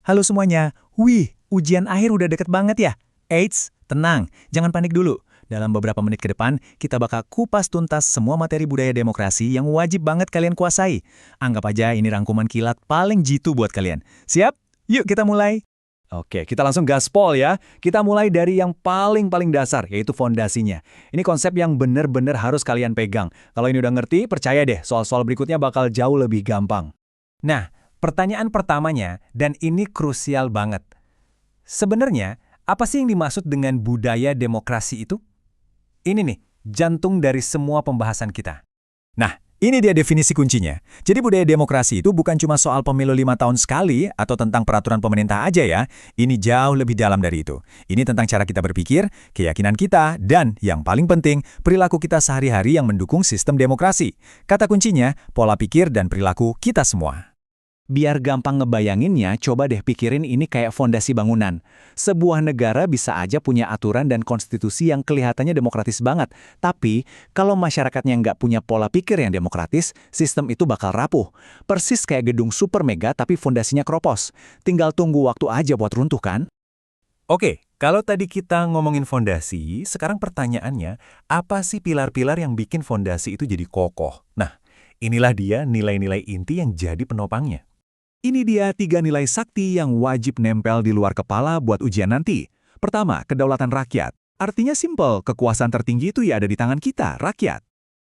Halo semuanya. Wih, ujian akhir udah deket banget ya. Eits, tenang, jangan panik dulu. Dalam beberapa menit ke depan, kita bakal kupas tuntas semua materi budaya demokrasi yang wajib banget kalian kuasai. Anggap aja ini rangkuman kilat paling jitu buat kalian. Siap? Yuk kita mulai. Oke, kita langsung gaspol ya. Kita mulai dari yang paling dasar, yaitu fondasinya. Ini konsep yang benar-benar harus kalian pegang. Kalau ini udah ngerti, percaya deh, soal-soal berikutnya bakal jauh lebih gampang. Nah, pertanyaan pertamanya, dan ini krusial banget. Sebenarnya, apa sih yang dimaksud dengan budaya demokrasi itu? Ini nih, jantung dari semua pembahasan kita. Nah, ini dia definisi kuncinya. Jadi budaya demokrasi itu bukan cuma soal pemilu 5 tahun sekali atau tentang peraturan pemerintah aja ya. Ini jauh lebih dalam dari itu. Ini tentang cara kita berpikir, keyakinan kita, dan yang paling penting, perilaku kita sehari-hari yang mendukung sistem demokrasi. Kata kuncinya, pola pikir dan perilaku kita semua. Biar gampang ngebayanginnya, coba deh pikirin ini kayak fondasi bangunan. Sebuah negara bisa aja punya aturan dan konstitusi yang kelihatannya demokratis banget. Tapi, kalau masyarakatnya nggak punya pola pikir yang demokratis, sistem itu bakal rapuh. Persis kayak gedung super mega tapi fondasinya kropos. Tinggal tunggu waktu aja buat runtuh kan? Oke, kalau tadi kita ngomongin fondasi, sekarang pertanyaannya, apa sih pilar-pilar yang bikin fondasi itu jadi kokoh? Nah, inilah dia nilai-nilai inti yang jadi penopangnya. Ini dia 3 nilai sakti yang wajib nempel di luar kepala buat ujian nanti. Pertama, kedaulatan rakyat. Artinya simpel, kekuasaan tertinggi itu ya ada di tangan kita, rakyat.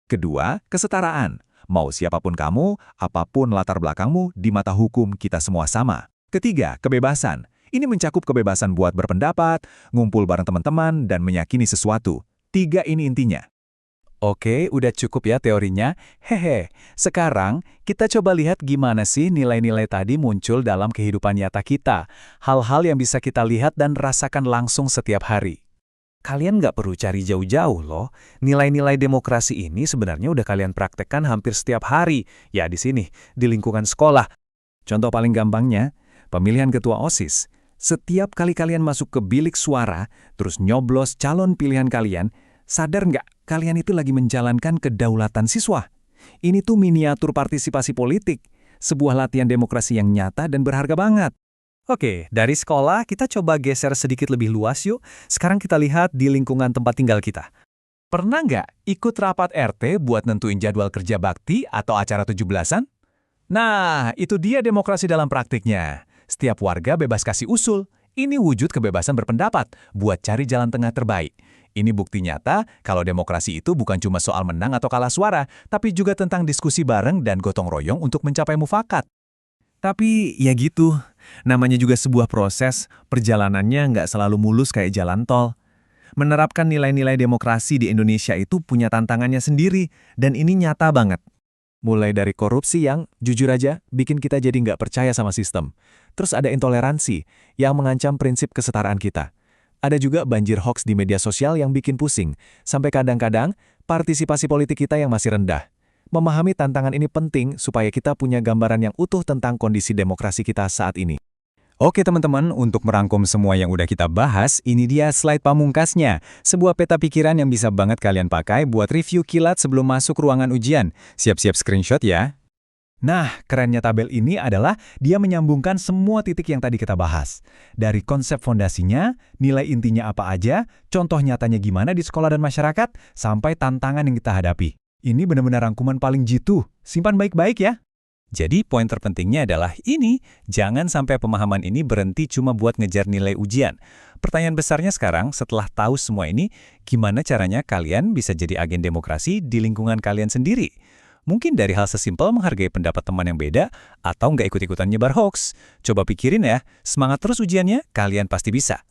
Kedua, kesetaraan. Mau siapapun kamu, apapun latar belakangmu, di mata hukum kita semua sama. Ketiga, kebebasan. Ini mencakup kebebasan buat berpendapat, ngumpul bareng teman-teman, dan meyakini sesuatu. 3 ini intinya. Oke, udah cukup ya teorinya. Hehe, sekarang kita coba lihat gimana sih nilai-nilai tadi muncul dalam kehidupan nyata kita. Hal-hal yang bisa kita lihat dan rasakan langsung setiap hari. Kalian nggak perlu cari jauh-jauh loh. Nilai-nilai demokrasi ini sebenarnya udah kalian praktekkan hampir setiap hari. Ya di sini, di lingkungan sekolah. Contoh paling gampangnya, pemilihan ketua OSIS. Setiap kali kalian masuk ke bilik suara, terus nyoblos calon pilihan kalian, sadar nggak kalian itu lagi menjalankan kedaulatan siswa? Ini tuh miniatur partisipasi politik, sebuah latihan demokrasi yang nyata dan berharga banget. Oke, dari sekolah kita coba geser sedikit lebih luas yuk. Sekarang kita lihat di lingkungan tempat tinggal kita. Pernah nggak ikut rapat RT buat nentuin jadwal kerja bakti atau acara 17-an? Nah, itu dia demokrasi dalam praktiknya. Setiap warga bebas kasih usul. Ini wujud kebebasan berpendapat buat cari jalan tengah terbaik. Ini bukti nyata kalau demokrasi itu bukan cuma soal menang atau kalah suara, tapi juga tentang diskusi bareng dan gotong royong untuk mencapai mufakat. Tapi ya gitu, namanya juga sebuah proses, perjalanannya nggak selalu mulus kayak jalan tol. Menerapkan nilai-nilai demokrasi di Indonesia itu punya tantangannya sendiri, dan ini nyata banget. Mulai dari korupsi yang, jujur aja, bikin kita jadi nggak percaya sama sistem. Terus ada intoleransi, yang mengancam prinsip kesetaraan kita. Ada juga banjir hoaks di media sosial yang bikin pusing, sampai kadang-kadang partisipasi politik kita yang masih rendah. Memahami tantangan ini penting supaya kita punya gambaran yang utuh tentang kondisi demokrasi kita saat ini. Oke teman-teman, untuk merangkum semua yang udah kita bahas, ini dia slide pamungkasnya. Sebuah peta pikiran yang bisa banget kalian pakai buat review kilat sebelum masuk ruangan ujian. Siap-siap screenshot ya. Nah, kerennya tabel ini adalah dia menyambungkan semua titik yang tadi kita bahas. Dari konsep fondasinya, nilai intinya apa aja, contoh nyatanya gimana di sekolah dan masyarakat, sampai tantangan yang kita hadapi. Ini benar-benar rangkuman paling jitu. Simpan baik-baik ya. Jadi poin terpentingnya adalah ini, jangan sampai pemahaman ini berhenti cuma buat ngejar nilai ujian. Pertanyaan besarnya sekarang, setelah tahu semua ini, gimana caranya kalian bisa jadi agen demokrasi di lingkungan kalian sendiri? Mungkin dari hal sesimpel menghargai pendapat teman yang beda, atau nggak ikut-ikutan nyebar hoax. Coba pikirin ya, semangat terus ujiannya, kalian pasti bisa.